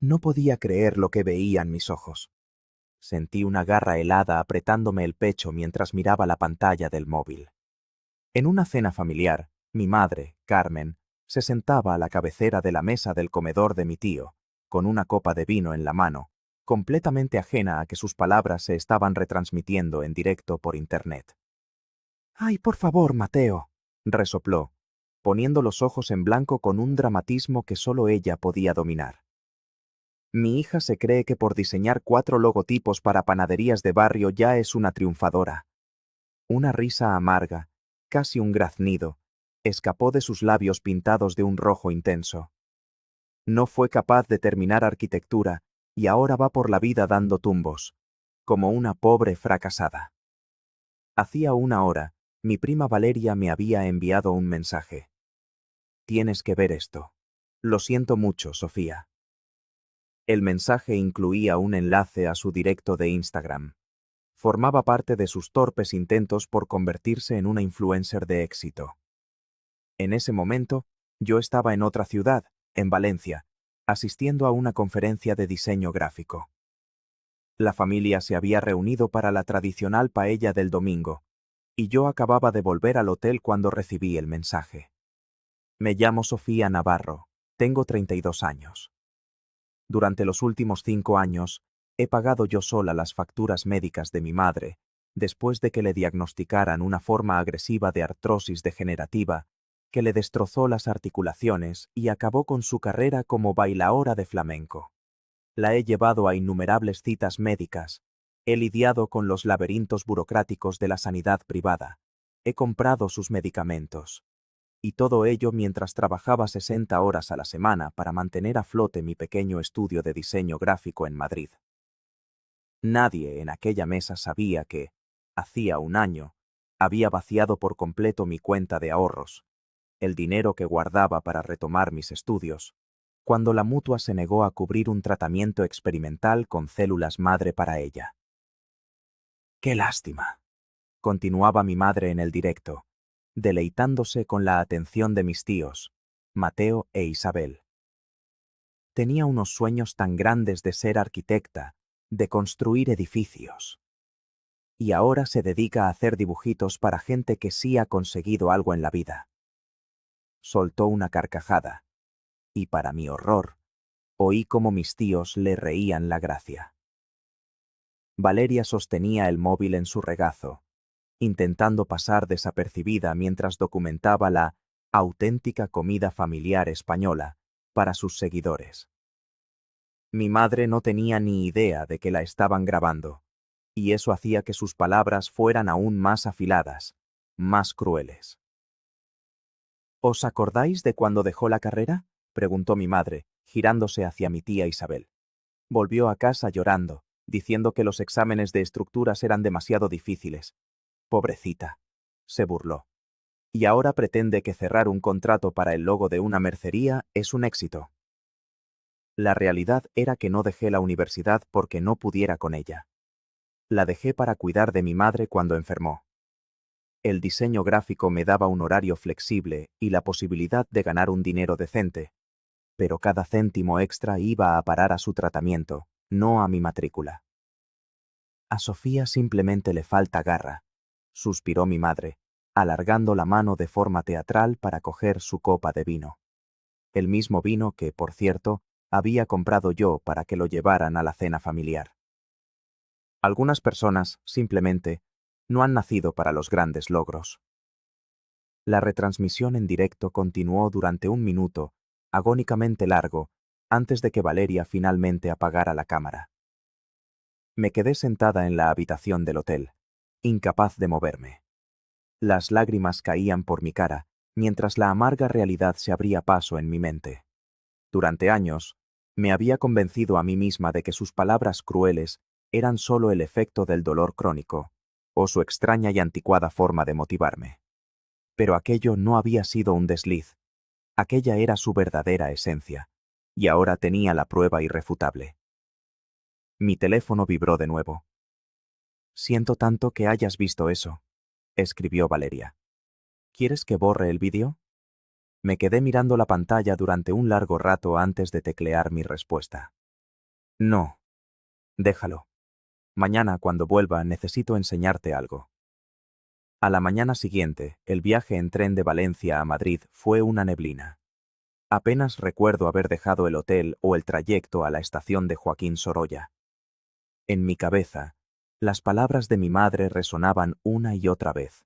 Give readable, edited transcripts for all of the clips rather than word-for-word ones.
No podía creer lo que veían mis ojos. Sentí una garra helada apretándome el pecho mientras miraba la pantalla del móvil. En una cena familiar, mi madre, Carmen, se sentaba a la cabecera de la mesa del comedor de mi tío, con una copa de vino en la mano, completamente ajena a que sus palabras se estaban retransmitiendo en directo por internet. «Ay, por favor, Mateo», resopló, poniendo los ojos en blanco con un dramatismo que solo ella podía dominar. Mi hija se cree que por diseñar 4 logotipos para panaderías de barrio ya es una triunfadora. Una risa amarga, casi un graznido, escapó de sus labios pintados de un rojo intenso. No fue capaz de terminar arquitectura y ahora va por la vida dando tumbos, como una pobre fracasada. Hacía una hora, mi prima Valeria me había enviado un mensaje. «Tienes que ver esto. Lo siento mucho, Sofía». El mensaje incluía un enlace a su directo de Instagram. Formaba parte de sus torpes intentos por convertirse en una influencer de éxito. En ese momento, yo estaba en otra ciudad, en Valencia, asistiendo a una conferencia de diseño gráfico. La familia se había reunido para la tradicional paella del domingo, y yo acababa de volver al hotel cuando recibí el mensaje. Me llamo Sofía Navarro, tengo 32 años. Durante los últimos 5 años, he pagado yo sola las facturas médicas de mi madre, después de que le diagnosticaran una forma agresiva de artrosis degenerativa que le destrozó las articulaciones y acabó con su carrera como bailaora de flamenco. La he llevado a innumerables citas médicas, he lidiado con los laberintos burocráticos de la sanidad privada, he comprado sus medicamentos. Y todo ello mientras trabajaba 60 horas a la semana para mantener a flote mi pequeño estudio de diseño gráfico en Madrid. Nadie en aquella mesa sabía que, hacía un año, había vaciado por completo mi cuenta de ahorros, el dinero que guardaba para retomar mis estudios, cuando la mutua se negó a cubrir un tratamiento experimental con células madre para ella. «¡Qué lástima!», continuaba mi madre en el directo, deleitándose con la atención de mis tíos, Mateo e Isabel. Tenía unos sueños tan grandes de ser arquitecta, de construir edificios. Y ahora se dedica a hacer dibujitos para gente que sí ha conseguido algo en la vida. Soltó una carcajada, y para mi horror, oí cómo mis tíos le reían la gracia. Valeria sostenía el móvil en su regazo, intentando pasar desapercibida mientras documentaba la auténtica comida familiar española para sus seguidores. Mi madre no tenía ni idea de que la estaban grabando, y eso hacía que sus palabras fueran aún más afiladas, más crueles. «¿Os acordáis de cuando dejó la carrera?», preguntó mi madre, girándose hacia mi tía Isabel. Volvió a casa llorando, diciendo que los exámenes de estructuras eran demasiado difíciles. «Pobrecita», se burló. «Y ahora pretende que cerrar un contrato para el logo de una mercería es un éxito». La realidad era que no dejé la universidad porque no pudiera con ella. La dejé para cuidar de mi madre cuando enfermó. El diseño gráfico me daba un horario flexible y la posibilidad de ganar un dinero decente, pero cada céntimo extra iba a parar a su tratamiento, no a mi matrícula. «A Sofía simplemente le falta garra», suspiró mi madre, alargando la mano de forma teatral para coger su copa de vino. El mismo vino que, por cierto, había comprado yo para que lo llevaran a la cena familiar. Algunas personas, simplemente, no han nacido para los grandes logros. La retransmisión en directo continuó durante 1 minuto, agónicamente largo, antes de que Valeria finalmente apagara la cámara. Me quedé sentada en la habitación del hotel, incapaz de moverme. Las lágrimas caían por mi cara, mientras la amarga realidad se abría paso en mi mente. Durante años, me había convencido a mí misma de que sus palabras crueles eran solo el efecto del dolor crónico, o su extraña y anticuada forma de motivarme. Pero aquello no había sido un desliz, aquella era su verdadera esencia, y ahora tenía la prueba irrefutable. Mi teléfono vibró de nuevo. «Siento tanto que hayas visto eso», escribió Valeria. «¿Quieres que borre el vídeo?». Me quedé mirando la pantalla durante un largo rato antes de teclear mi respuesta. No, déjalo. Mañana, cuando vuelva, necesito enseñarte algo. A la mañana siguiente, el viaje en tren de Valencia a Madrid fue una neblina. Apenas recuerdo haber dejado el hotel o el trayecto a la estación de Joaquín Sorolla. En mi cabeza, las palabras de mi madre resonaban una y otra vez,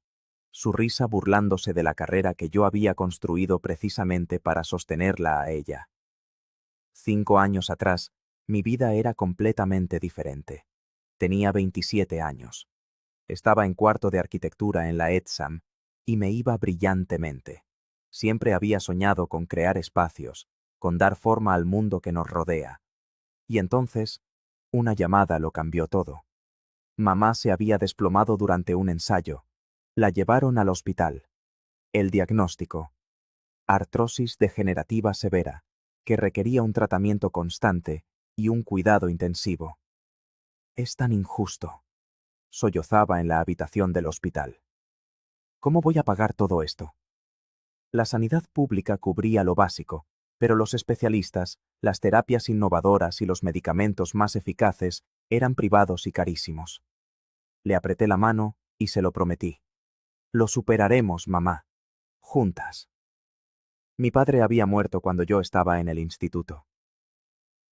su risa burlándose de la carrera que yo había construido precisamente para sostenerla a ella. 5 años atrás, mi vida era completamente diferente. Tenía 27 años. Estaba en cuarto de arquitectura en la ETSAM y me iba brillantemente. Siempre había soñado con crear espacios, con dar forma al mundo que nos rodea. Y entonces, una llamada lo cambió todo. Mamá se había desplomado durante un ensayo. La llevaron al hospital. El diagnóstico: artrosis degenerativa severa, que requería un tratamiento constante y un cuidado intensivo. Es tan injusto, sollozaba en la habitación del hospital. ¿Cómo voy a pagar todo esto? La sanidad pública cubría lo básico, pero los especialistas, las terapias innovadoras y los medicamentos más eficaces eran privados y carísimos. Le apreté la mano y se lo prometí. Lo superaremos, mamá. Juntas. Mi padre había muerto cuando yo estaba en el instituto.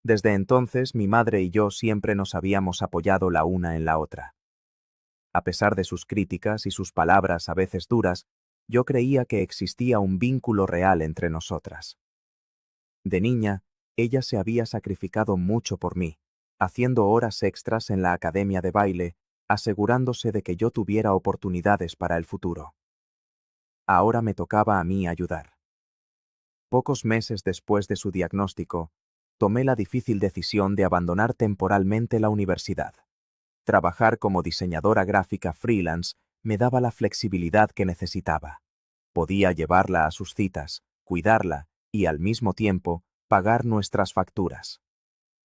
Desde entonces, mi madre y yo siempre nos habíamos apoyado la una en la otra. A pesar de sus críticas y sus palabras a veces duras, yo creía que existía un vínculo real entre nosotras. De niña, ella se había sacrificado mucho por mí, haciendo horas extras en la academia de baile, asegurándose de que yo tuviera oportunidades para el futuro. Ahora me tocaba a mí ayudar. Pocos meses después de su diagnóstico, tomé la difícil decisión de abandonar temporalmente la universidad. Trabajar como diseñadora gráfica freelance me daba la flexibilidad que necesitaba. Podía llevarla a sus citas, cuidarla y, al mismo tiempo, pagar nuestras facturas.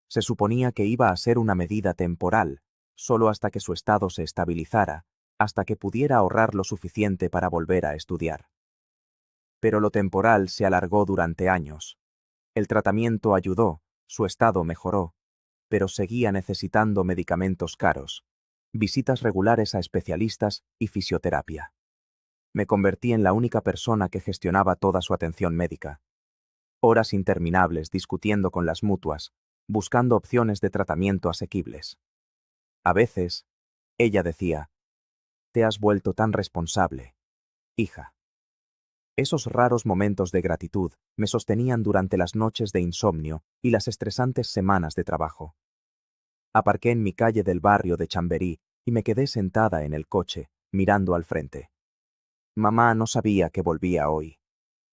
Se suponía que iba a ser una medida temporal, solo hasta que su estado se estabilizara, hasta que pudiera ahorrar lo suficiente para volver a estudiar. Pero lo temporal se alargó durante años. El tratamiento ayudó, su estado mejoró, pero seguía necesitando medicamentos caros, visitas regulares a especialistas y fisioterapia. Me convertí en la única persona que gestionaba toda su atención médica. Horas interminables discutiendo con las mutuas, buscando opciones de tratamiento asequibles. A veces, ella decía: «Te has vuelto tan responsable, hija». Esos raros momentos de gratitud me sostenían durante las noches de insomnio y las estresantes semanas de trabajo. Aparqué en mi calle del barrio de Chamberí y me quedé sentada en el coche, mirando al frente. Mamá no sabía que volvía hoy.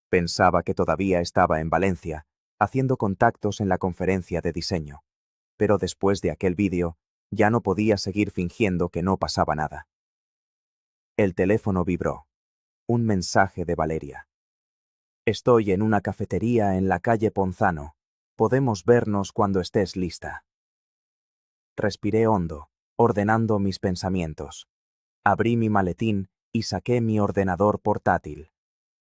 Pensaba que todavía estaba en Valencia, haciendo contactos en la conferencia de diseño. Pero después de aquel vídeo, ya no podía seguir fingiendo que no pasaba nada. El teléfono vibró. Un mensaje de Valeria. «Estoy en una cafetería en la calle Ponzano. Podemos vernos cuando estés lista». Respiré hondo, ordenando mis pensamientos. Abrí mi maletín y saqué mi ordenador portátil.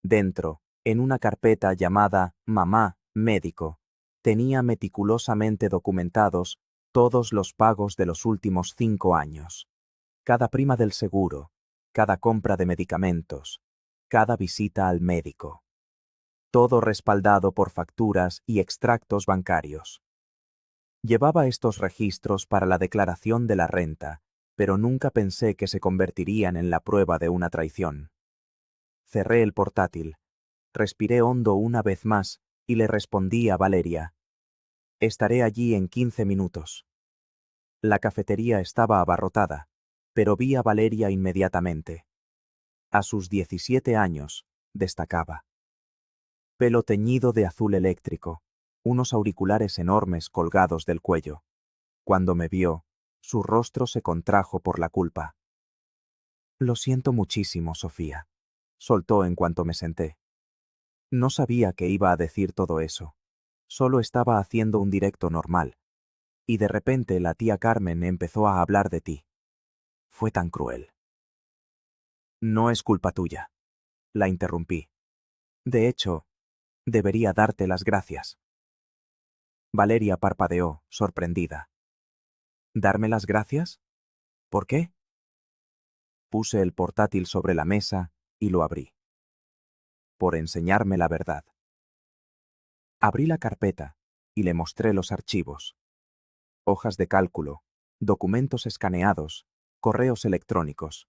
Dentro, en una carpeta llamada Mamá, Médico, tenía meticulosamente documentados todos los pagos de los últimos 5 años. Cada prima del seguro, cada compra de medicamentos, cada visita al médico. Todo respaldado por facturas y extractos bancarios. Llevaba estos registros para la declaración de la renta, pero nunca pensé que se convertirían en la prueba de una traición. Cerré el portátil, respiré hondo una vez más y le respondí a Valeria: «Estaré allí en 15 minutos». La cafetería estaba abarrotada, pero vi a Valeria inmediatamente. A sus 17 años, destacaba. Pelo teñido de azul eléctrico, unos auriculares enormes colgados del cuello. Cuando me vio, su rostro se contrajo por la culpa. «Lo siento muchísimo, Sofía», soltó en cuanto me senté. No sabía que iba a decir todo eso. Solo estaba haciendo un directo normal. Y de repente la tía Carmen empezó a hablar de ti. Fue tan cruel. «No es culpa tuya», la interrumpí. «De hecho, debería darte las gracias». Valeria parpadeó, sorprendida. ¿Darme las gracias? ¿Por qué? Puse el portátil sobre la mesa y lo abrí. Por enseñarme la verdad. Abrí la carpeta y le mostré los archivos. Hojas de cálculo, documentos escaneados, correos electrónicos,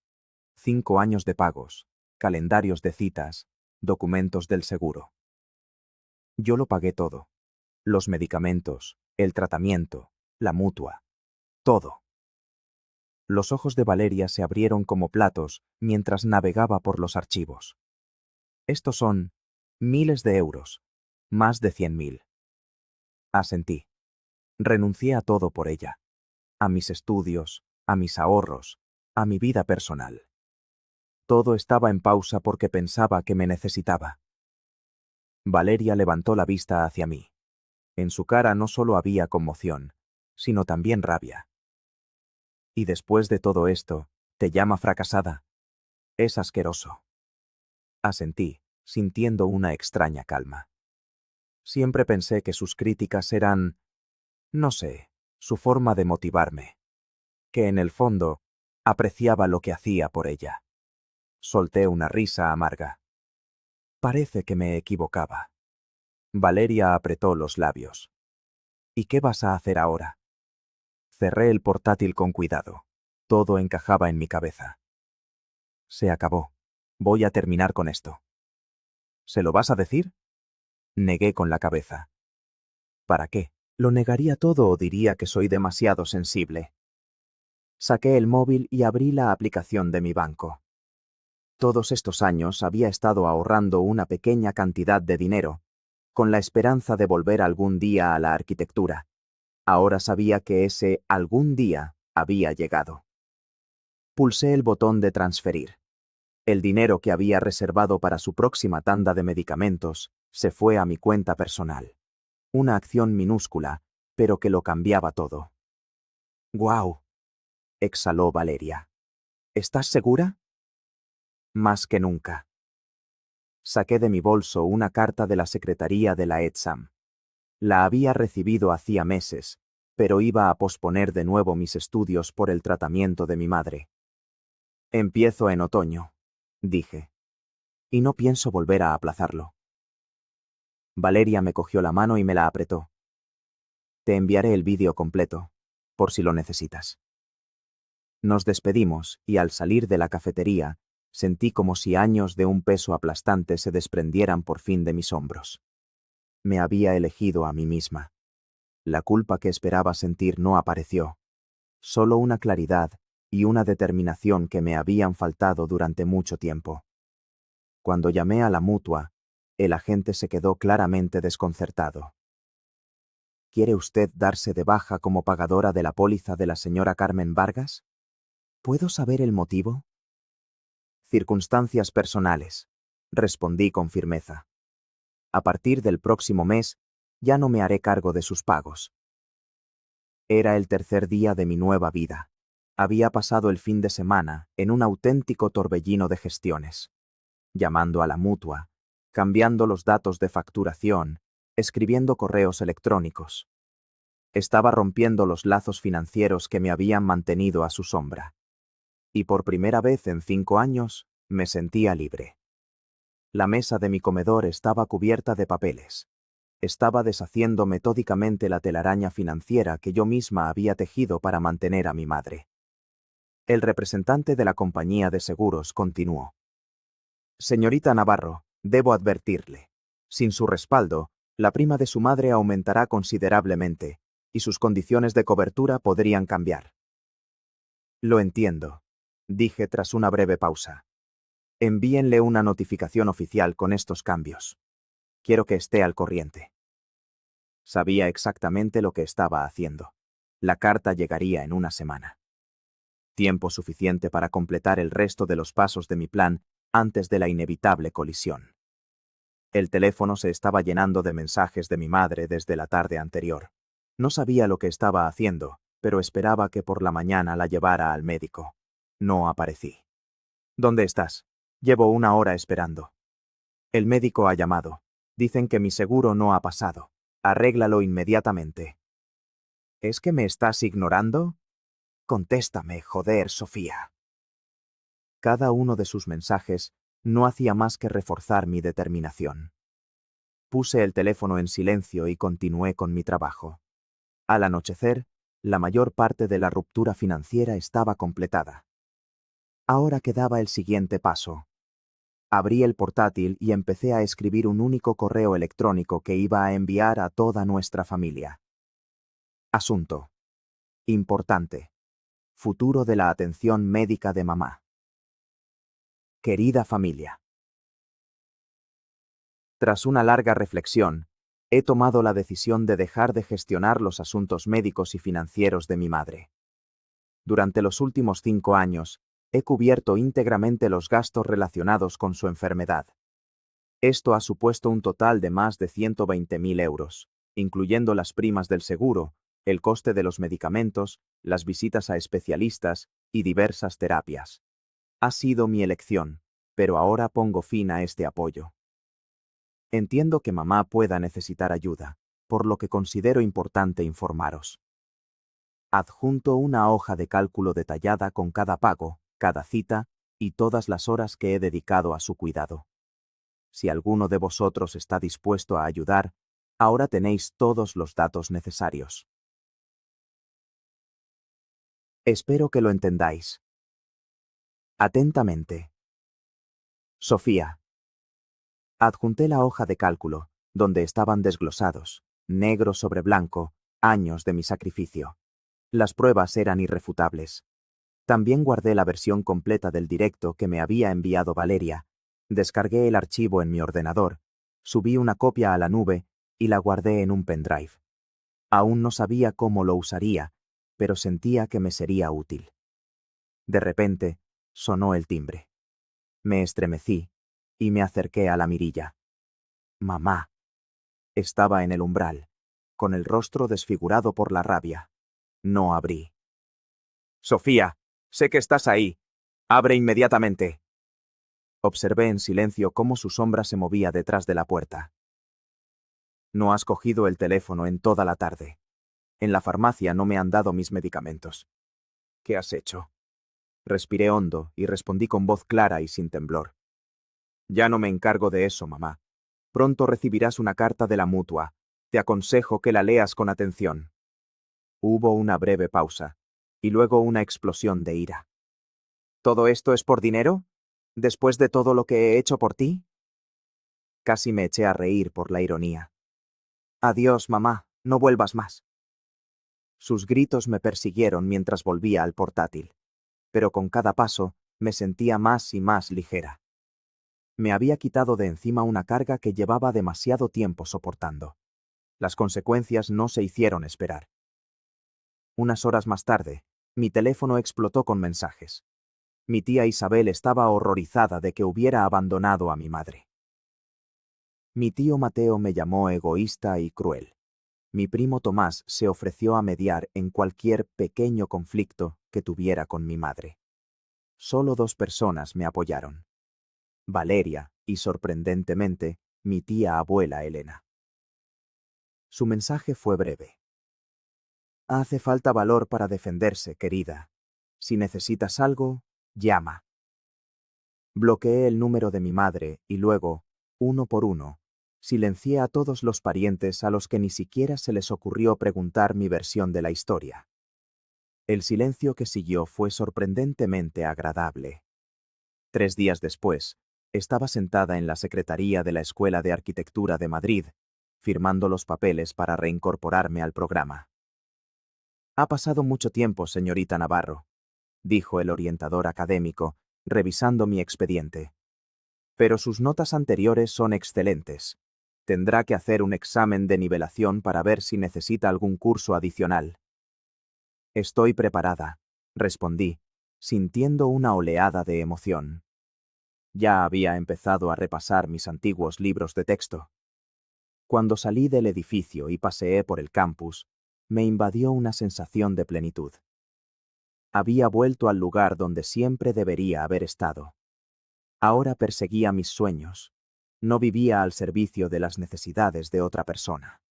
5 años de pagos, calendarios de citas, documentos del seguro. Yo lo pagué todo. Los medicamentos, el tratamiento, la mutua, todo. Los ojos de Valeria se abrieron como platos mientras navegaba por los archivos. Estos son miles de euros, más de 100.000. Asentí. Renuncié a todo por ella. A mis estudios, a mis ahorros, a mi vida personal. Todo estaba en pausa porque pensaba que me necesitaba. Valeria levantó la vista hacia mí. En su cara no solo había conmoción, sino también rabia. Y después de todo esto, ¿te llama fracasada? Es asqueroso. Asentí, sintiendo una extraña calma. Siempre pensé que sus críticas eran, no sé, su forma de motivarme. Que en el fondo, apreciaba lo que hacía por ella. Solté una risa amarga. Parece que me equivocaba. Valeria apretó los labios. ¿Y qué vas a hacer ahora? Cerré el portátil con cuidado. Todo encajaba en mi cabeza. Se acabó. Voy a terminar con esto. ¿Se lo vas a decir? Negué con la cabeza. ¿Para qué? ¿Lo negaría todo o diría que soy demasiado sensible? Saqué el móvil y abrí la aplicación de mi banco. Todos estos años había estado ahorrando una pequeña cantidad de dinero, con la esperanza de volver algún día a la arquitectura. Ahora sabía que ese algún día había llegado. Pulsé el botón de transferir. El dinero que había reservado para su próxima tanda de medicamentos se fue a mi cuenta personal. Una acción minúscula, pero que lo cambiaba todo. ¡Guau! Exhaló Valeria. ¿Estás segura? Más que nunca. Saqué de mi bolso una carta de la secretaría de la ETSAM. La había recibido hacía meses, pero iba a posponer de nuevo mis estudios por el tratamiento de mi madre. Empiezo en otoño, dije, y no pienso volver a aplazarlo. Valeria me cogió la mano y me la apretó. Te enviaré el vídeo completo, por si lo necesitas. Nos despedimos y al salir de la cafetería, sentí como si años de un peso aplastante se desprendieran por fin de mis hombros. Me había elegido a mí misma. La culpa que esperaba sentir no apareció. Solo una claridad y una determinación que me habían faltado durante mucho tiempo. Cuando llamé a la mutua, el agente se quedó claramente desconcertado. ¿Quiere usted darse de baja como pagadora de la póliza de la señora Carmen Vargas? ¿Puedo saber el motivo? Circunstancias personales, respondí con firmeza. A partir del próximo mes, ya no me haré cargo de sus pagos. Era el tercer día de mi nueva vida. Había pasado el fin de semana en un auténtico torbellino de gestiones. Llamando a la mutua, cambiando los datos de facturación, escribiendo correos electrónicos. Estaba rompiendo los lazos financieros que me habían mantenido a su sombra. Y por primera vez en 5 años, me sentía libre. La mesa de mi comedor estaba cubierta de papeles. Estaba deshaciendo metódicamente la telaraña financiera que yo misma había tejido para mantener a mi madre. El representante de la compañía de seguros continuó. Señorita Navarro, debo advertirle. Sin su respaldo, la prima de su madre aumentará considerablemente, y sus condiciones de cobertura podrían cambiar. Lo entiendo, dije tras una breve pausa. Envíenle una notificación oficial con estos cambios. Quiero que esté al corriente. Sabía exactamente lo que estaba haciendo. La carta llegaría en una semana. Tiempo suficiente para completar el resto de los pasos de mi plan antes de la inevitable colisión. El teléfono se estaba llenando de mensajes de mi madre desde la tarde anterior. No sabía lo que estaba haciendo, pero esperaba que por la mañana la llevara al médico. No aparecí. ¿Dónde estás? Llevo 1 hora esperando. El médico ha llamado. Dicen que mi seguro no ha pasado. Arréglalo inmediatamente. ¿Es que me estás ignorando? contéstame, joder, Sofía. Cada uno de sus mensajes no hacía más que reforzar mi determinación. Puse el teléfono en silencio y continué con mi trabajo. Al anochecer, la mayor parte de la ruptura financiera estaba completada. Ahora quedaba el siguiente paso. Abrí el portátil y empecé a escribir un único correo electrónico que iba a enviar a toda nuestra familia. Asunto. Importante. Futuro de la atención médica de mamá. Querida familia. Tras una larga reflexión, he tomado la decisión de dejar de gestionar los asuntos médicos y financieros de mi madre. Durante los últimos 5 años, he cubierto íntegramente los gastos relacionados con su enfermedad. Esto ha supuesto un total de más de 120.000 euros, incluyendo las primas del seguro, el coste de los medicamentos, las visitas a especialistas y diversas terapias. Ha sido mi elección, pero ahora pongo fin a este apoyo. Entiendo que mamá pueda necesitar ayuda, por lo que considero importante informaros. Adjunto una hoja de cálculo detallada con cada pago, cada cita y todas las horas que he dedicado a su cuidado. Si alguno de vosotros está dispuesto a ayudar, ahora tenéis todos los datos necesarios. Espero que lo entendáis. Atentamente. Sofía. Adjunté la hoja de cálculo, donde estaban desglosados, negro sobre blanco, años de mi sacrificio. Las pruebas eran irrefutables. También guardé la versión completa del directo que me había enviado Valeria. Descargué el archivo en mi ordenador, subí una copia a la nube y la guardé en un pendrive. Aún no sabía cómo lo usaría, pero sentía que me sería útil. De repente, sonó el timbre. Me estremecí y me acerqué a la mirilla. Mamá. Estaba en el umbral, con el rostro desfigurado por la rabia. No abrí. Sofía, sé que estás ahí. Abre inmediatamente. Observé en silencio cómo su sombra se movía detrás de la puerta. No has cogido el teléfono en toda la tarde. En la farmacia no me han dado mis medicamentos. ¿Qué has hecho? Respiré hondo y respondí con voz clara y sin temblor. Ya no me encargo de eso, mamá. Pronto recibirás una carta de la mutua. Te aconsejo que la leas con atención. Hubo una breve pausa, y luego una explosión de ira. ¿Todo esto es por dinero? ¿Después de todo lo que he hecho por ti? Casi me eché a reír por la ironía. Adiós, mamá, no vuelvas más. Sus gritos me persiguieron mientras volvía al portátil, pero con cada paso me sentía más y más ligera. Me había quitado de encima una carga que llevaba demasiado tiempo soportando. Las consecuencias no se hicieron esperar. Unas horas más tarde, mi teléfono explotó con mensajes. Mi tía Isabel estaba horrorizada de que hubiera abandonado a mi madre. Mi tío Mateo me llamó egoísta y cruel. Mi primo Tomás se ofreció a mediar en cualquier pequeño conflicto que tuviera con mi madre. Solo 2 personas me apoyaron. Valeria y, sorprendentemente, mi tía abuela Elena. Su mensaje fue breve. Hace falta valor para defenderse, querida. Si necesitas algo, llama. Bloqueé el número de mi madre y luego, uno por uno, silencié a todos los parientes a los que ni siquiera se les ocurrió preguntar mi versión de la historia. El silencio que siguió fue sorprendentemente agradable. 3 días después, estaba sentada en la secretaría de la Escuela de Arquitectura de Madrid, firmando los papeles para reincorporarme al programa. Ha pasado mucho tiempo, señorita Navarro, dijo el orientador académico, revisando mi expediente. Pero sus notas anteriores son excelentes. Tendrá que hacer un examen de nivelación para ver si necesita algún curso adicional. Estoy preparada, respondí, sintiendo una oleada de emoción. Ya había empezado a repasar mis antiguos libros de texto. Cuando salí del edificio y paseé por el campus, me invadió una sensación de plenitud. Había vuelto al lugar donde siempre debería haber estado. Ahora perseguía mis sueños. No vivía al servicio de las necesidades de otra persona.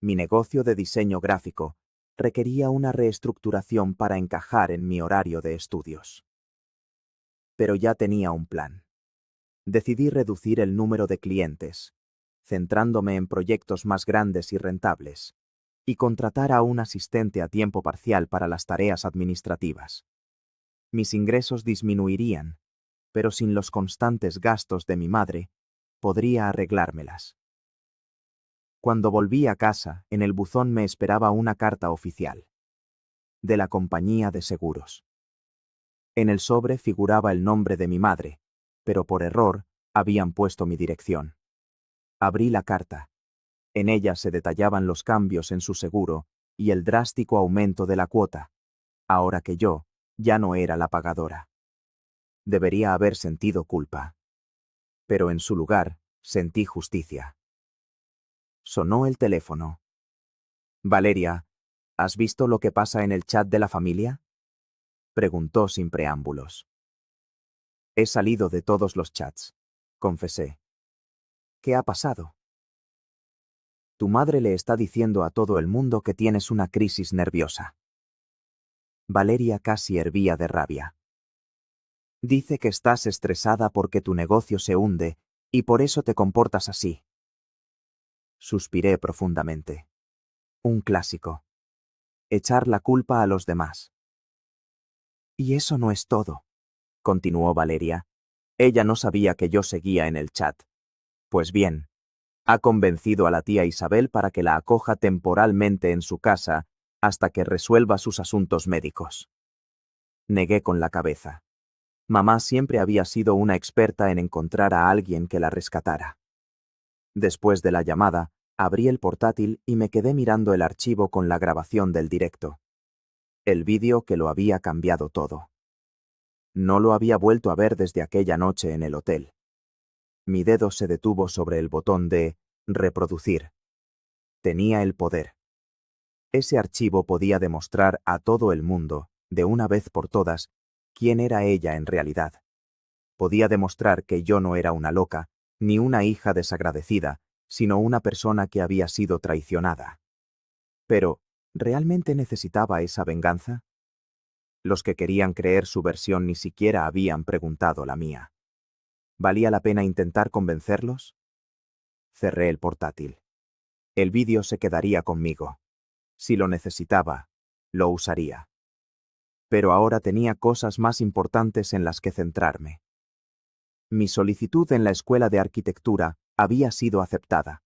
Mi negocio de diseño gráfico requería una reestructuración para encajar en mi horario de estudios. Pero ya tenía un plan. Decidí reducir el número de clientes, centrándome en proyectos más grandes y rentables, y contratar a un asistente a tiempo parcial para las tareas administrativas. Mis ingresos disminuirían, pero sin los constantes gastos de mi madre, podría arreglármelas. Cuando volví a casa, en el buzón me esperaba una carta oficial, de la compañía de seguros. En el sobre figuraba el nombre de mi madre, pero por error habían puesto mi dirección. Abrí la carta. En ella se detallaban los cambios en su seguro y el drástico aumento de la cuota, ahora que yo ya no era la pagadora. Debería haber sentido culpa. Pero en su lugar, sentí justicia. Sonó el teléfono. Valeria, ¿has visto lo que pasa en el chat de la familia? Preguntó sin preámbulos. He salido de todos los chats, confesé. ¿Qué ha pasado? Tu madre le está diciendo a todo el mundo que tienes una crisis nerviosa. Valeria casi hervía de rabia. Dice que estás estresada porque tu negocio se hunde y por eso te comportas así. Suspiré profundamente. Un clásico. Echar la culpa a los demás. Y eso no es todo, continuó Valeria. Ella no sabía que yo seguía en el chat. Pues bien, ha convencido a la tía Isabel para que la acoja temporalmente en su casa hasta que resuelva sus asuntos médicos. Negué con la cabeza. Mamá siempre había sido una experta en encontrar a alguien que la rescatara. Después de la llamada, abrí el portátil y me quedé mirando el archivo con la grabación del directo. El vídeo que lo había cambiado todo. No lo había vuelto a ver desde aquella noche en el hotel. Mi dedo se detuvo sobre el botón de reproducir. Tenía el poder. Ese archivo podía demostrar a todo el mundo, de una vez por todas, quién era ella en realidad. Podía demostrar que yo no era una loca, ni una hija desagradecida, sino una persona que había sido traicionada. Pero, ¿realmente necesitaba esa venganza? Los que querían creer su versión ni siquiera habían preguntado la mía. ¿Valía la pena intentar convencerlos? Cerré el portátil. El vídeo se quedaría conmigo. Si lo necesitaba, lo usaría. Pero ahora tenía cosas más importantes en las que centrarme. Mi solicitud en la escuela de arquitectura había sido aceptada.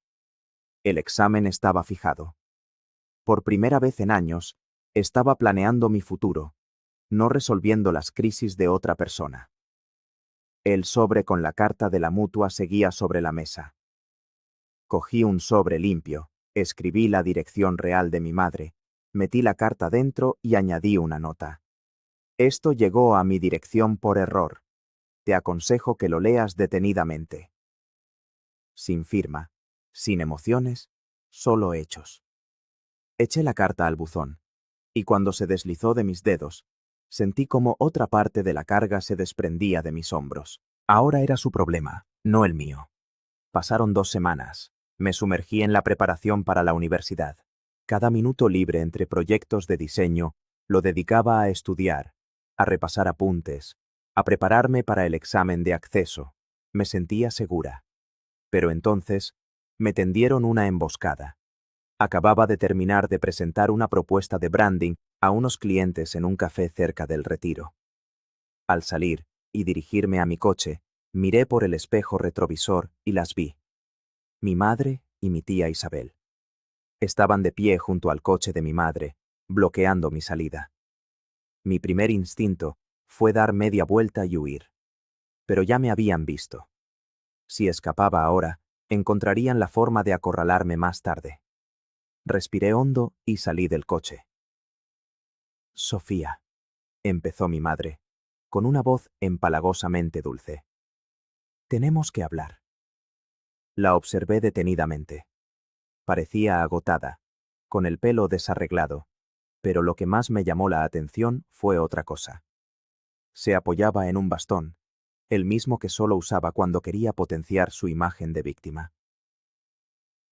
El examen estaba fijado. Por primera vez en años, estaba planeando mi futuro, no resolviendo las crisis de otra persona. El sobre con la carta de la mutua seguía sobre la mesa. Cogí un sobre limpio, escribí la dirección real de mi madre, metí la carta dentro y añadí una nota. Esto llegó a mi dirección por error. Te aconsejo que lo leas detenidamente. Sin firma, sin emociones, solo hechos. Eché la carta al buzón, y cuando se deslizó de mis dedos, sentí como otra parte de la carga se desprendía de mis hombros. Ahora era su problema, no el mío. Pasaron 2 semanas. Me sumergí en la preparación para la universidad. Cada minuto libre entre proyectos de diseño lo dedicaba a estudiar, a repasar apuntes, a prepararme para el examen de acceso. Me sentía segura. Pero entonces me tendieron una emboscada. Acababa de terminar de presentar una propuesta de branding a unos clientes en un café cerca del Retiro. Al salir y dirigirme a mi coche, miré por el espejo retrovisor y las vi. Mi madre y mi tía Isabel. Estaban de pie junto al coche de mi madre, bloqueando mi salida. Mi primer instinto fue dar media vuelta y huir. Pero ya me habían visto. Si escapaba ahora, encontrarían la forma de acorralarme más tarde. Respiré hondo y salí del coche. Sofía, empezó mi madre, con una voz empalagosamente dulce. Tenemos que hablar. La observé detenidamente. Parecía agotada, con el pelo desarreglado, pero lo que más me llamó la atención fue otra cosa. Se apoyaba en un bastón, el mismo que solo usaba cuando quería potenciar su imagen de víctima.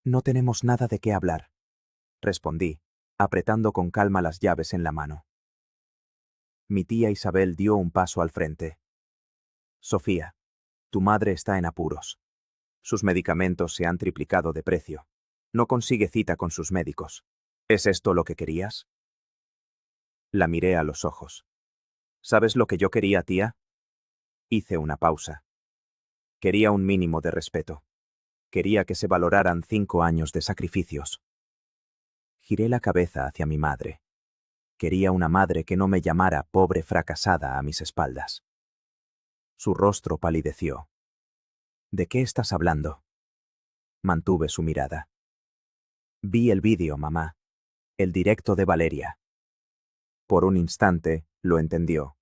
No tenemos nada de qué hablar, respondí, apretando con calma las llaves en la mano. Mi tía Isabel dio un paso al frente. Sofía, tu madre está en apuros. Sus medicamentos se han triplicado de precio. No consigue cita con sus médicos. ¿Es esto lo que querías? La miré a los ojos. ¿Sabes lo que yo quería, tía? Hice una pausa. Quería un mínimo de respeto. Quería que se valoraran 5 años de sacrificios. Giré la cabeza hacia mi madre. Quería una madre que no me llamara pobre fracasada a mis espaldas. Su rostro palideció. ¿De qué estás hablando? Mantuve su mirada. Vi el vídeo, mamá. El directo de Valeria. Por un instante, lo entendió.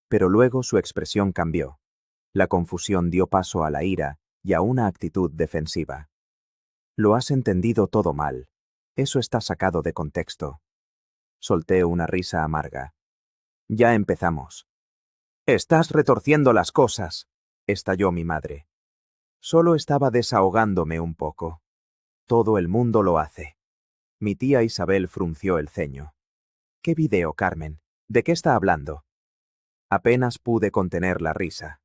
Pero luego su expresión cambió. La confusión dio paso a la ira y a una actitud defensiva. Lo has entendido todo mal. Eso está sacado de contexto. Solté una risa amarga. Ya empezamos. Estás retorciendo las cosas, estalló mi madre. Solo estaba desahogándome un poco. Todo el mundo lo hace. Mi tía Isabel frunció el ceño. ¿Qué video, Carmen? ¿De qué está hablando? Apenas pude contener la risa.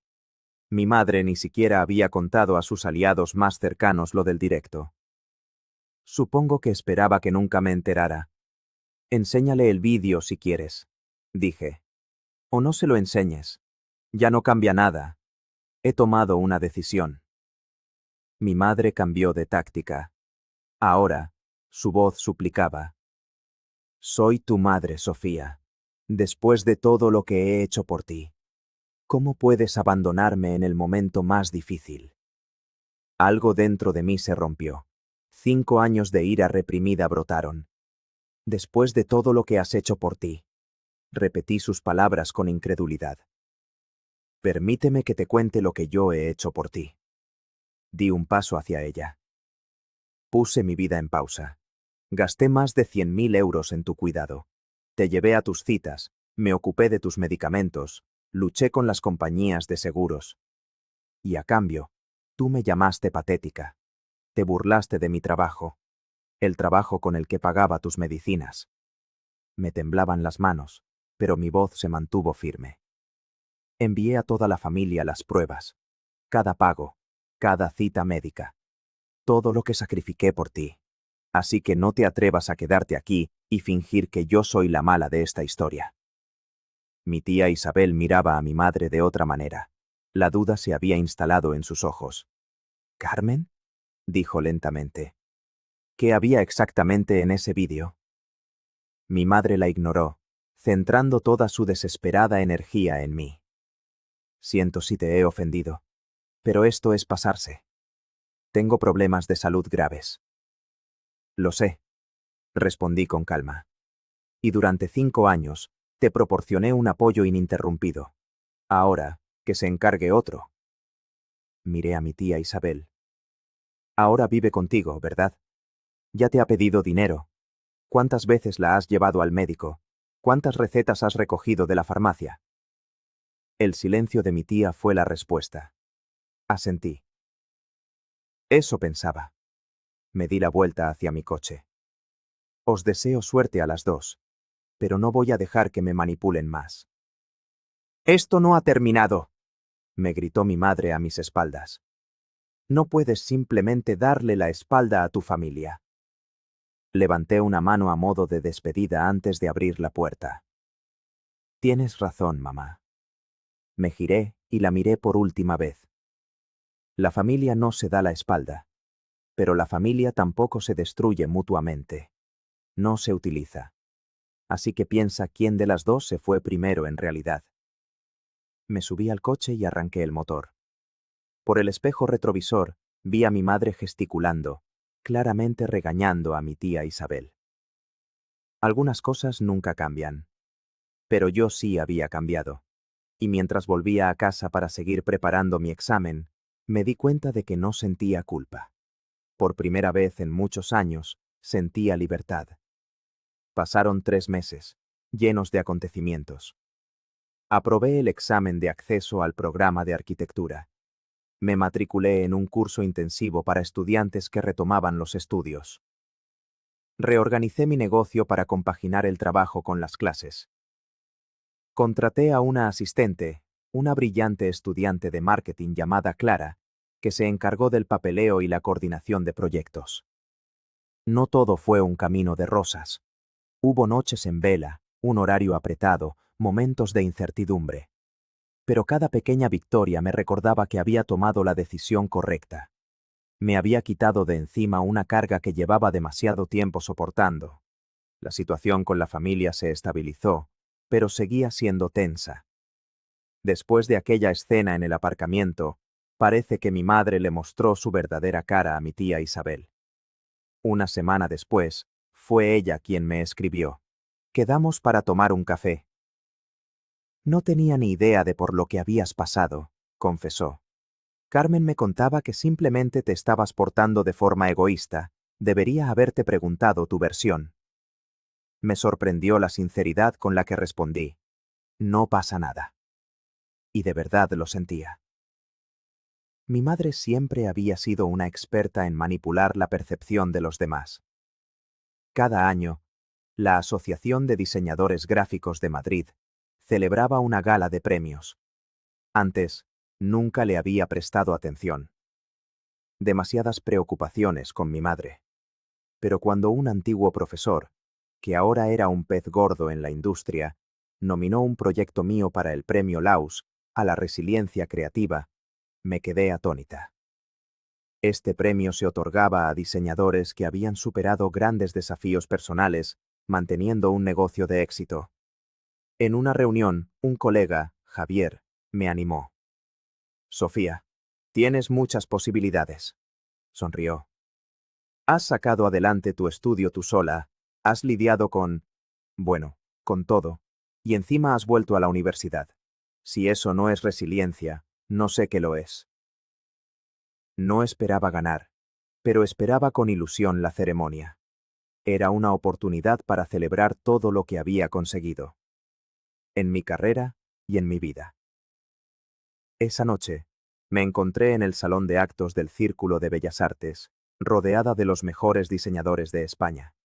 Mi madre ni siquiera había contado a sus aliados más cercanos lo del directo. Supongo que esperaba que nunca me enterara. Enséñale el vídeo si quieres, dije. O no se lo enseñes. Ya no cambia nada. He tomado una decisión. Mi madre cambió de táctica. Ahora, su voz suplicaba. Soy tu madre, Sofía. Después de todo lo que he hecho por ti, ¿cómo puedes abandonarme en el momento más difícil? Algo dentro de mí se rompió. 5 años de ira reprimida brotaron. Después de todo lo que has hecho por ti. Repetí sus palabras con incredulidad. Permíteme que te cuente lo que yo he hecho por ti. Di un paso hacia ella. Puse mi vida en pausa. Gasté más de 100.000 euros en tu cuidado. Te llevé a tus citas, me ocupé de tus medicamentos, luché con las compañías de seguros. Y a cambio, tú me llamaste patética. Te burlaste de mi trabajo, el trabajo con el que pagaba tus medicinas. Me temblaban las manos, pero mi voz se mantuvo firme. Envié a toda la familia las pruebas, cada pago, cada cita médica, todo lo que sacrifiqué por ti. Así que no te atrevas a quedarte aquí y fingir que yo soy la mala de esta historia. Mi tía Isabel miraba a mi madre de otra manera. La duda se había instalado en sus ojos. ¿Carmen? Dijo lentamente. ¿Qué había exactamente en ese vídeo? Mi madre la ignoró, centrando toda su desesperada energía en mí. Siento si te he ofendido, pero esto es pasarse. Tengo problemas de salud graves. Lo sé, respondí con calma. Y durante 5 años, te proporcioné un apoyo ininterrumpido. Ahora, que se encargue otro. Miré a mi tía Isabel. Ahora vive contigo, ¿verdad? Ya te ha pedido dinero. ¿Cuántas veces la has llevado al médico? ¿Cuántas recetas has recogido de la farmacia? El silencio de mi tía fue la respuesta. Asentí. Eso pensaba. Me di la vuelta hacia mi coche. Os deseo suerte a las dos, pero no voy a dejar que me manipulen más. Esto no ha terminado, me gritó mi madre a mis espaldas. No puedes simplemente darle la espalda a tu familia. Levanté una mano a modo de despedida antes de abrir la puerta. Tienes razón, mamá. Me giré y la miré por última vez. La familia no se da la espalda, pero la familia tampoco se destruye mutuamente. No se utiliza. Así que piensa quién de las dos se fue primero en realidad. Me subí al coche y arranqué el motor. Por el espejo retrovisor vi a mi madre gesticulando, claramente regañando a mi tía Isabel. Algunas cosas nunca cambian. Pero yo sí había cambiado. Y mientras volvía a casa para seguir preparando mi examen, me di cuenta de que no sentía culpa. Por primera vez en muchos años, sentía libertad. Pasaron 3 meses, llenos de acontecimientos. Aprobé el examen de acceso al programa de arquitectura. Me matriculé en un curso intensivo para estudiantes que retomaban los estudios. Reorganicé mi negocio para compaginar el trabajo con las clases. Contraté a una asistente, una brillante estudiante de marketing llamada Clara, que se encargó del papeleo y la coordinación de proyectos. No todo fue un camino de rosas. Hubo noches en vela, un horario apretado, momentos de incertidumbre. Pero cada pequeña victoria me recordaba que había tomado la decisión correcta. Me había quitado de encima una carga que llevaba demasiado tiempo soportando. La situación con la familia se estabilizó, pero seguía siendo tensa. Después de aquella escena en el aparcamiento, parece que mi madre le mostró su verdadera cara a mi tía Isabel. Una semana después, fue ella quien me escribió. Quedamos para tomar un café. No tenía ni idea de por lo que habías pasado, confesó. Carmen me contaba que simplemente te estabas portando de forma egoísta. Debería haberte preguntado tu versión. Me sorprendió la sinceridad con la que respondí. No pasa nada. Y de verdad lo sentía. Mi madre siempre había sido una experta en manipular la percepción de los demás. Cada año, la Asociación de Diseñadores Gráficos de Madrid celebraba una gala de premios. Antes, nunca le había prestado atención. Demasiadas preocupaciones con mi madre. Pero cuando un antiguo profesor, que ahora era un pez gordo en la industria, nominó un proyecto mío para el premio Laus a la resiliencia creativa, me quedé atónita. Este premio se otorgaba a diseñadores que habían superado grandes desafíos personales, manteniendo un negocio de éxito. En una reunión, un colega, Javier, me animó. Sofía, tienes muchas posibilidades. Sonrió. Has sacado adelante tu estudio tú sola, has lidiado con todo, y encima has vuelto a la universidad. Si eso no es resiliencia, no sé qué lo es. No esperaba ganar, pero esperaba con ilusión la ceremonia. Era una oportunidad para celebrar todo lo que había conseguido. En mi carrera y en mi vida. Esa noche, me encontré en el salón de actos del Círculo de Bellas Artes, rodeada de los mejores diseñadores de España.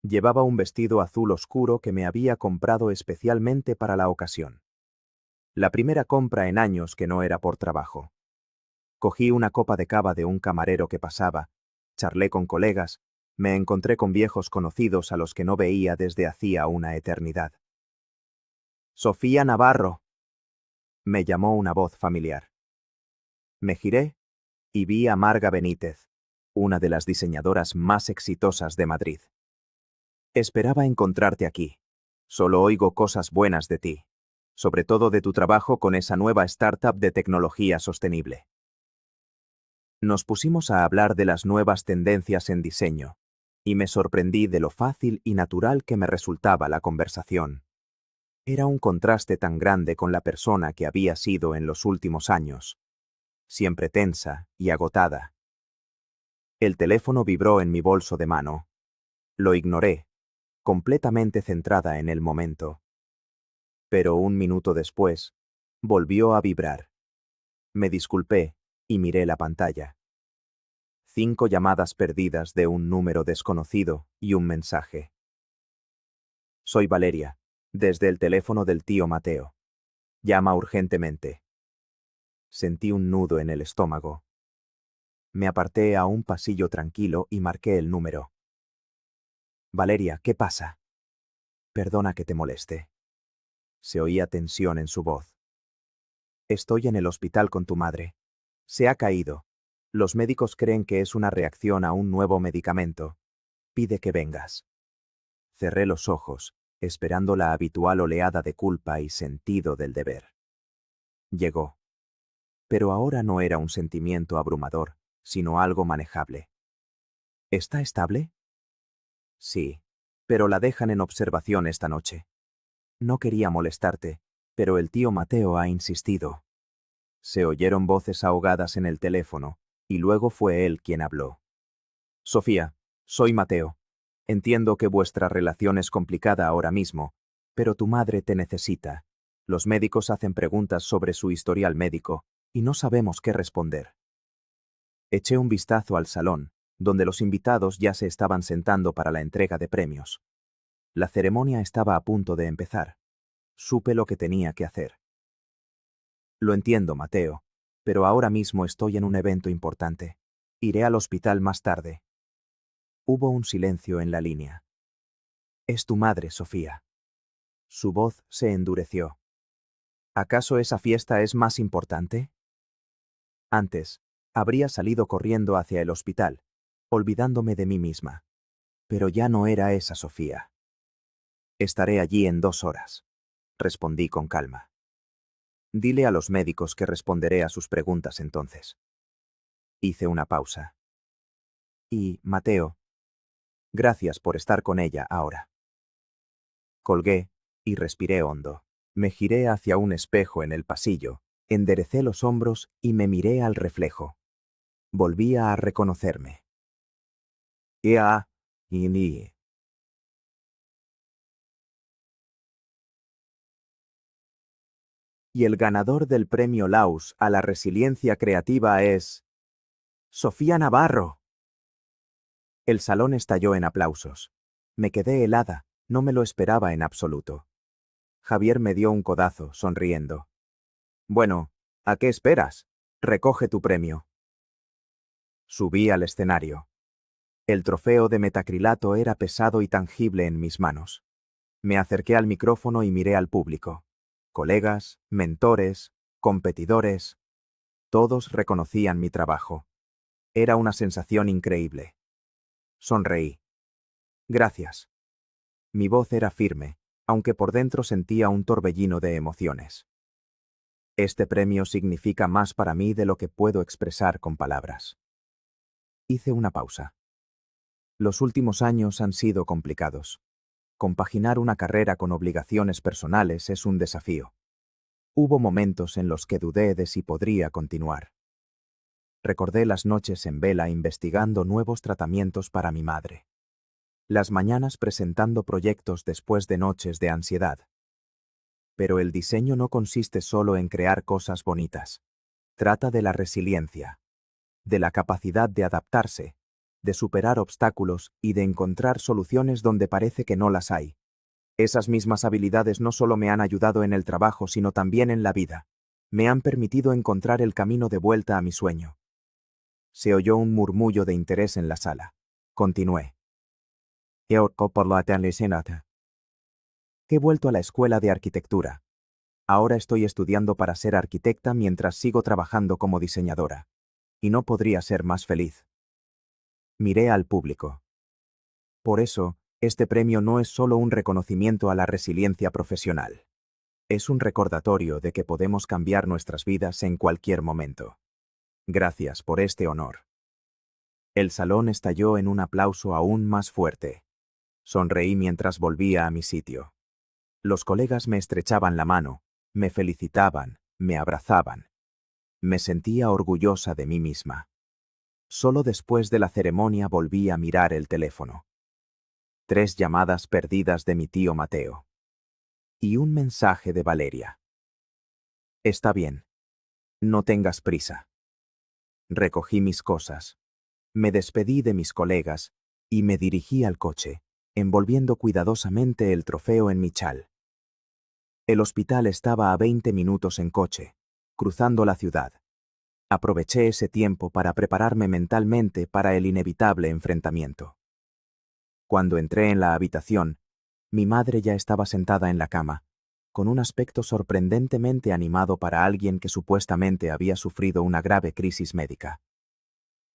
Llevaba un vestido azul oscuro que me había comprado especialmente para la ocasión. La primera compra en años que no era por trabajo. Cogí una copa de cava de un camarero que pasaba, charlé con colegas, me encontré con viejos conocidos a los que no veía desde hacía una eternidad. Sofía Navarro, me llamó una voz familiar. Me giré y vi a Marga Benítez, una de las diseñadoras más exitosas de Madrid. Esperaba encontrarte aquí. Solo oigo cosas buenas de ti, sobre todo de tu trabajo con esa nueva startup de tecnología sostenible. Nos pusimos a hablar de las nuevas tendencias en diseño, y me sorprendí de lo fácil y natural que me resultaba la conversación. Era un contraste tan grande con la persona que había sido en los últimos años, siempre tensa y agotada. El teléfono vibró en mi bolso de mano. Lo ignoré, completamente centrada en el momento. Pero un minuto después, volvió a vibrar. Me disculpé y miré la pantalla. 5 llamadas perdidas de un número desconocido y un mensaje. Soy Valeria, desde el teléfono del tío Mateo. Llama urgentemente. Sentí un nudo en el estómago. Me aparté a un pasillo tranquilo y marqué el número. Valeria, ¿qué pasa? Perdona que te moleste. Se oía tensión en su voz. Estoy en el hospital con tu madre. Se ha caído. Los médicos creen que es una reacción a un nuevo medicamento. Pide que vengas. Cerré los ojos, esperando la habitual oleada de culpa y sentido del deber. Llegó. Pero ahora no era un sentimiento abrumador, sino algo manejable. ¿Está estable? Sí, pero la dejan en observación esta noche. No quería molestarte, pero el tío Mateo ha insistido. Se oyeron voces ahogadas en el teléfono, y luego fue él quien habló. Sofía, soy Mateo. Entiendo que vuestra relación es complicada ahora mismo, pero tu madre te necesita. Los médicos hacen preguntas sobre su historial médico, y no sabemos qué responder. Eché un vistazo al salón, donde los invitados ya se estaban sentando para la entrega de premios. La ceremonia estaba a punto de empezar. Supe lo que tenía que hacer. Lo entiendo, Mateo, pero ahora mismo estoy en un evento importante. Iré al hospital más tarde. Hubo un silencio en la línea. Es tu madre, Sofía. Su voz se endureció. ¿Acaso esa fiesta es más importante? Antes, habría salido corriendo hacia el hospital, olvidándome de mí misma. Pero ya no era esa Sofía. Estaré allí en 2 horas, respondí con calma. Dile a los médicos que responderé a sus preguntas entonces. Hice una pausa. Y, Mateo, gracias por estar con ella ahora. Colgué y respiré hondo. Me giré hacia un espejo en el pasillo, enderecé los hombros y me miré al reflejo. Volvía a reconocerme. Ea, y el ganador del premio Laus a la resiliencia creativa es Sofía Navarro. El salón estalló en aplausos. Me quedé helada, no me lo esperaba en absoluto. Javier me dio un codazo, sonriendo. Bueno, ¿a qué esperas? Recoge tu premio. Subí al escenario. El trofeo de metacrilato era pesado y tangible en mis manos. Me acerqué al micrófono y miré al público. Colegas, mentores, competidores, todos reconocían mi trabajo. Era una sensación increíble. Sonreí. Gracias. Mi voz era firme, aunque por dentro sentía un torbellino de emociones. Este premio significa más para mí de lo que puedo expresar con palabras. Hice una pausa. Los últimos años han sido complicados. Compaginar una carrera con obligaciones personales es un desafío. Hubo momentos en los que dudé de si podría continuar. Recordé las noches en vela investigando nuevos tratamientos para mi madre. Las mañanas presentando proyectos después de noches de ansiedad. Pero el diseño no consiste solo en crear cosas bonitas. Trata de la resiliencia, de la capacidad de adaptarse, de superar obstáculos y de encontrar soluciones donde parece que no las hay. Esas mismas habilidades no solo me han ayudado en el trabajo, sino también en la vida. Me han permitido encontrar el camino de vuelta a mi sueño. Se oyó un murmullo de interés en la sala. Continué. He vuelto a la escuela de arquitectura. Ahora estoy estudiando para ser arquitecta mientras sigo trabajando como diseñadora. Y no podría ser más feliz. Miré al público. Por eso, este premio no es solo un reconocimiento a la resiliencia profesional. Es un recordatorio de que podemos cambiar nuestras vidas en cualquier momento. Gracias por este honor. El salón estalló en un aplauso aún más fuerte. Sonreí mientras volvía a mi sitio. Los colegas me estrechaban la mano, me felicitaban, me abrazaban. Me sentía orgullosa de mí misma. Solo después de la ceremonia volví a mirar el teléfono. 3 llamadas perdidas de mi tío Mateo. Y un mensaje de Valeria. Está bien. No tengas prisa. Recogí mis cosas. Me despedí de mis colegas y me dirigí al coche, envolviendo cuidadosamente el trofeo en mi chal. El hospital estaba a 20 minutos en coche, cruzando la ciudad. Aproveché ese tiempo para prepararme mentalmente para el inevitable enfrentamiento. Cuando entré en la habitación, mi madre ya estaba sentada en la cama, con un aspecto sorprendentemente animado para alguien que supuestamente había sufrido una grave crisis médica.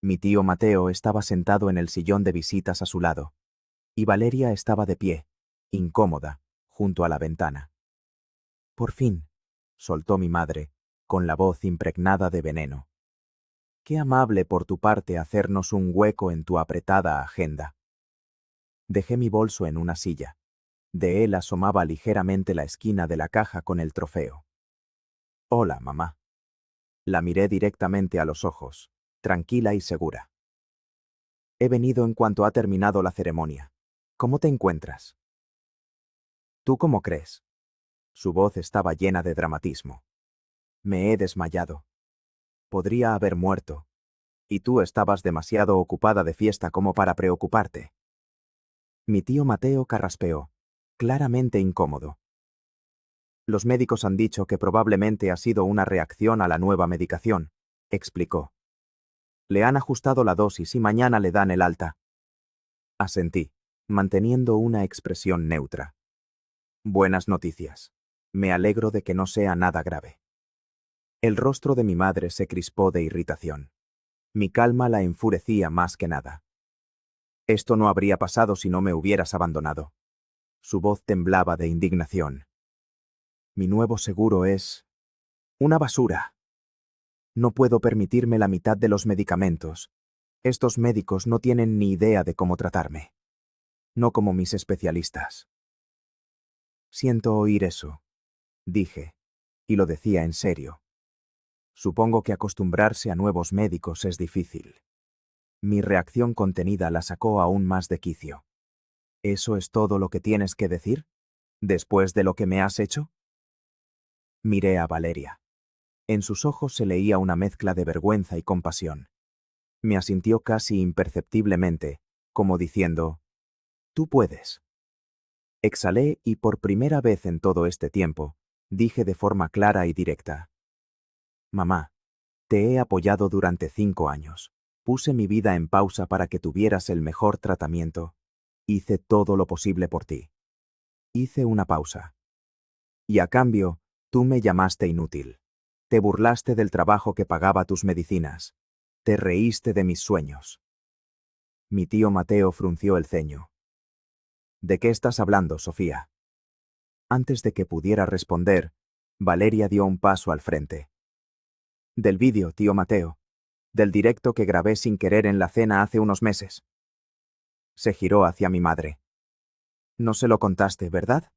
Mi tío Mateo estaba sentado en el sillón de visitas a su lado, y Valeria estaba de pie, incómoda, junto a la ventana. Por fin, soltó mi madre, con la voz impregnada de veneno. Qué amable por tu parte hacernos un hueco en tu apretada agenda. Dejé mi bolso en una silla. De él asomaba ligeramente la esquina de la caja con el trofeo. Hola, mamá. La miré directamente a los ojos, tranquila y segura. He venido en cuanto ha terminado la ceremonia. ¿Cómo te encuentras? ¿Tú cómo crees? Su voz estaba llena de dramatismo. Me he desmayado. Podría haber muerto. Y tú estabas demasiado ocupada de fiesta como para preocuparte. Mi tío Mateo carraspeó, claramente incómodo. Los médicos han dicho que probablemente ha sido una reacción a la nueva medicación, explicó. Le han ajustado la dosis y mañana le dan el alta. Asentí, manteniendo una expresión neutra. Buenas noticias. Me alegro de que no sea nada grave. El rostro de mi madre se crispó de irritación. Mi calma la enfurecía más que nada. Esto no habría pasado si no me hubieras abandonado. Su voz temblaba de indignación. Mi nuevo seguro es una basura. No puedo permitirme la mitad de los medicamentos. Estos médicos no tienen ni idea de cómo tratarme. No como mis especialistas. Siento oír eso, dije, y lo decía en serio. Supongo que acostumbrarse a nuevos médicos es difícil. Mi reacción contenida la sacó aún más de quicio. ¿Eso es todo lo que tienes que decir? ¿Después de lo que me has hecho? Miré a Valeria. En sus ojos se leía una mezcla de vergüenza y compasión. Me asintió casi imperceptiblemente, como diciendo, «Tú puedes». Exhalé y por primera vez en todo este tiempo, dije de forma clara y directa, «Mamá, te he apoyado durante 5 años. Puse mi vida en pausa para que tuvieras el mejor tratamiento. Hice todo lo posible por ti. Hice una pausa. Y a cambio, tú me llamaste inútil. Te burlaste del trabajo que pagaba tus medicinas. Te reíste de mis sueños». Mi tío Mateo frunció el ceño. «¿De qué estás hablando, Sofía?» Antes de que pudiera responder, Valeria dio un paso al frente. «Del vídeo, tío Mateo. Del directo que grabé sin querer en la cena hace unos meses». Se giró hacia mi madre. «No se lo contaste, ¿verdad?»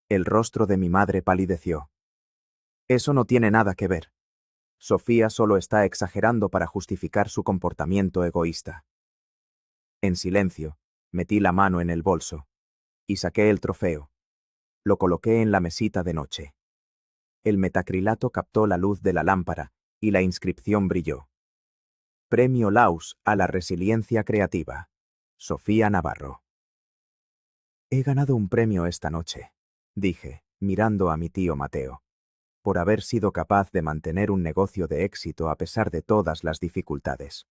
El rostro de mi madre palideció. «Eso no tiene nada que ver. Sofía solo está exagerando para justificar su comportamiento egoísta». En silencio, metí la mano en el bolso y saqué el trofeo. Lo coloqué en la mesita de noche. El metacrilato captó la luz de la lámpara y la inscripción brilló. Premio Laus a la resiliencia creativa. Sofía Navarro. He ganado un premio esta noche, dije, mirando a mi tío Mateo, por haber sido capaz de mantener un negocio de éxito a pesar de todas las dificultades.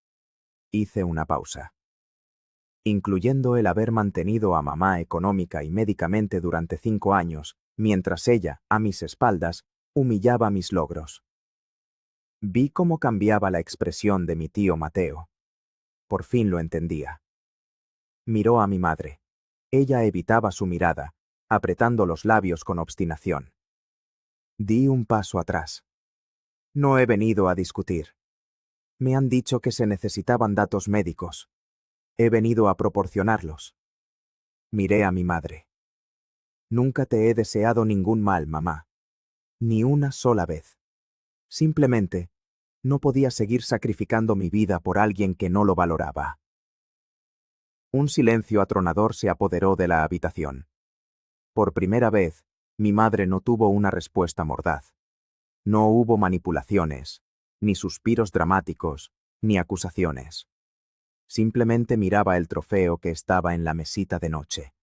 Hice una pausa. Incluyendo el haber mantenido a mamá económica y médicamente durante 5 años, mientras ella, a mis espaldas, humillaba mis logros. Vi cómo cambiaba la expresión de mi tío Mateo. Por fin lo entendía. Miró a mi madre. Ella evitaba su mirada, apretando los labios con obstinación. Di un paso atrás. No he venido a discutir. Me han dicho que se necesitaban datos médicos. He venido a proporcionarlos. Miré a mi madre. Nunca te he deseado ningún mal, mamá. Ni una sola vez. Simplemente, no podía seguir sacrificando mi vida por alguien que no lo valoraba. Un silencio atronador se apoderó de la habitación. Por primera vez, mi madre no tuvo una respuesta mordaz. No hubo manipulaciones, ni suspiros dramáticos, ni acusaciones. Simplemente miraba el trofeo que estaba en la mesita de noche,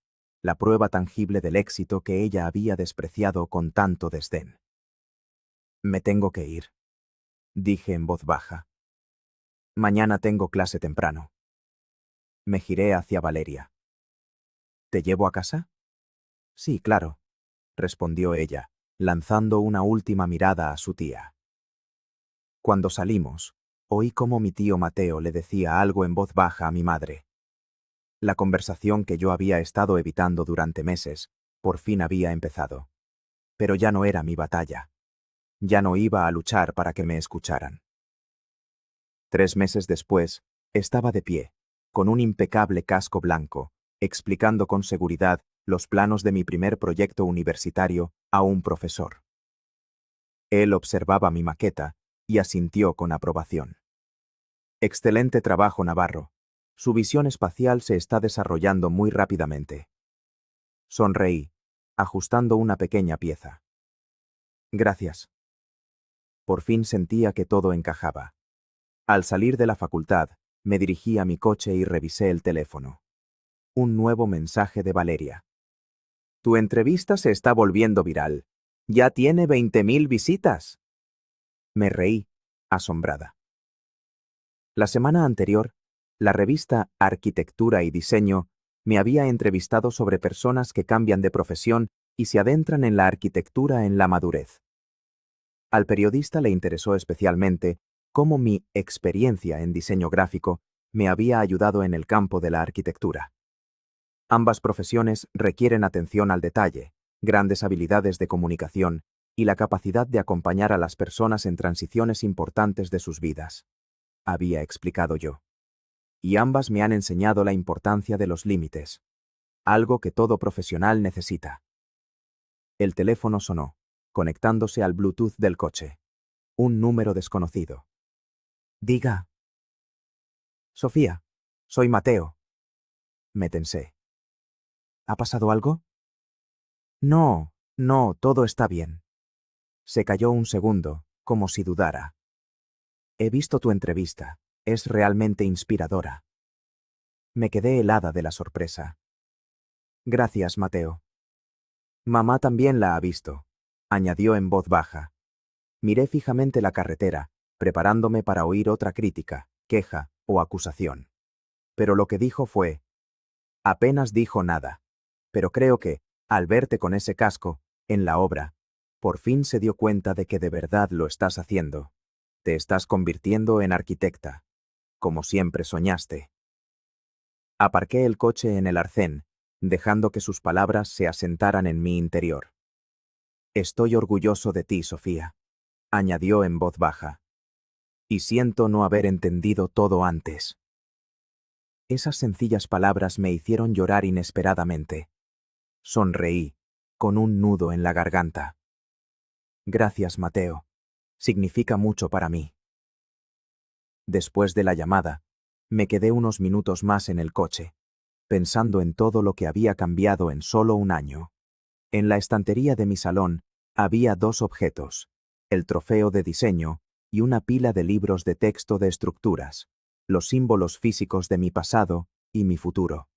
la prueba tangible del éxito que ella había despreciado con tanto desdén. «Me tengo que ir», dije en voz baja. «Mañana tengo clase temprano». Me giré hacia Valeria. «¿Te llevo a casa?» «Sí, claro», respondió ella, lanzando una última mirada a su tía. Cuando salimos, oí cómo mi tío Mateo le decía algo en voz baja a mi madre. La conversación que yo había estado evitando durante meses, por fin había empezado. Pero ya no era mi batalla. Ya no iba a luchar para que me escucharan. 3 meses después, estaba de pie, con un impecable casco blanco, explicando con seguridad los planos de mi primer proyecto universitario a un profesor. Él observaba mi maqueta y asintió con aprobación. «Excelente trabajo, Navarro. Su visión espacial se está desarrollando muy rápidamente». Sonreí, ajustando una pequeña pieza. «Gracias». Por fin sentía que todo encajaba. Al salir de la facultad, me dirigí a mi coche y revisé el teléfono. Un nuevo mensaje de Valeria. Tu entrevista se está volviendo viral. Ya tiene 20.000 visitas. Me reí, asombrada. La semana anterior, la revista Arquitectura y Diseño me había entrevistado sobre personas que cambian de profesión y se adentran en la arquitectura en la madurez. Al periodista le interesó especialmente cómo mi experiencia en diseño gráfico me había ayudado en el campo de la arquitectura. Ambas profesiones requieren atención al detalle, grandes habilidades de comunicación y la capacidad de acompañar a las personas en transiciones importantes de sus vidas, había explicado yo. Y ambas me han enseñado la importancia de los límites, algo que todo profesional necesita. El teléfono sonó, conectándose al Bluetooth del coche. Un número desconocido. Diga. Sofía, soy Mateo. Me tensé. ¿Ha pasado algo? No, todo está bien. Se calló un segundo, como si dudara. He visto tu entrevista. Es realmente inspiradora. Me quedé helada de la sorpresa. Gracias, Mateo. Mamá también la ha visto, añadió en voz baja. Miré fijamente la carretera, preparándome para oír otra crítica, queja o acusación. Pero lo que dijo fue: apenas dijo nada. Pero creo que, al verte con ese casco, en la obra, por fin se dio cuenta de que de verdad lo estás haciendo. Te estás convirtiendo en arquitecta, como siempre soñaste. Aparqué el coche en el arcén, dejando que sus palabras se asentaran en mi interior. Estoy orgulloso de ti, Sofía, añadió en voz baja. Y siento no haber entendido todo antes. Esas sencillas palabras me hicieron llorar inesperadamente. Sonreí, con un nudo en la garganta. Gracias, Mateo. Significa mucho para mí. Después de la llamada, me quedé unos minutos más en el coche, pensando en todo lo que había cambiado en solo un año. En la estantería de mi salón había dos objetos, el trofeo de diseño y una pila de libros de texto de estructuras, los símbolos físicos de mi pasado y mi futuro.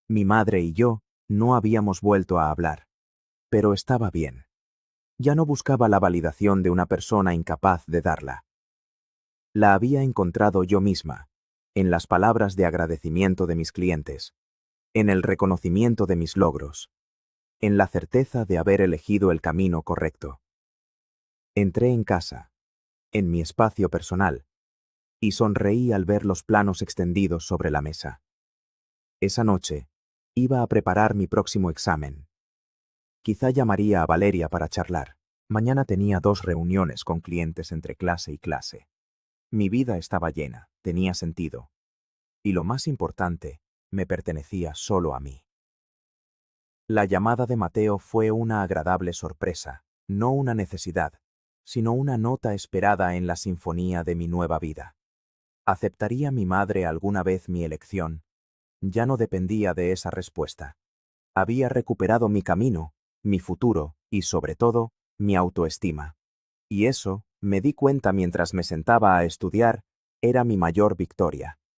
Mi madre y yo no habíamos vuelto a hablar, pero estaba bien. Ya no buscaba la validación de una persona incapaz de darla. La había encontrado yo misma, en las palabras de agradecimiento de mis clientes, en el reconocimiento de mis logros, en la certeza de haber elegido el camino correcto. Entré en casa, en mi espacio personal, y sonreí al ver los planos extendidos sobre la mesa. Esa noche, iba a preparar mi próximo examen. Quizá llamaría a Valeria para charlar. Mañana tenía 2 reuniones con clientes entre clase y clase. Mi vida estaba llena, tenía sentido. Y lo más importante, me pertenecía solo a mí. La llamada de Mateo fue una agradable sorpresa, no una necesidad, sino una nota esperada en la sinfonía de mi nueva vida. ¿Aceptaría mi madre alguna vez mi elección? Ya no dependía de esa respuesta. Había recuperado mi camino, mi futuro y, sobre todo, mi autoestima. Y eso, me di cuenta mientras me sentaba a estudiar, era mi mayor victoria.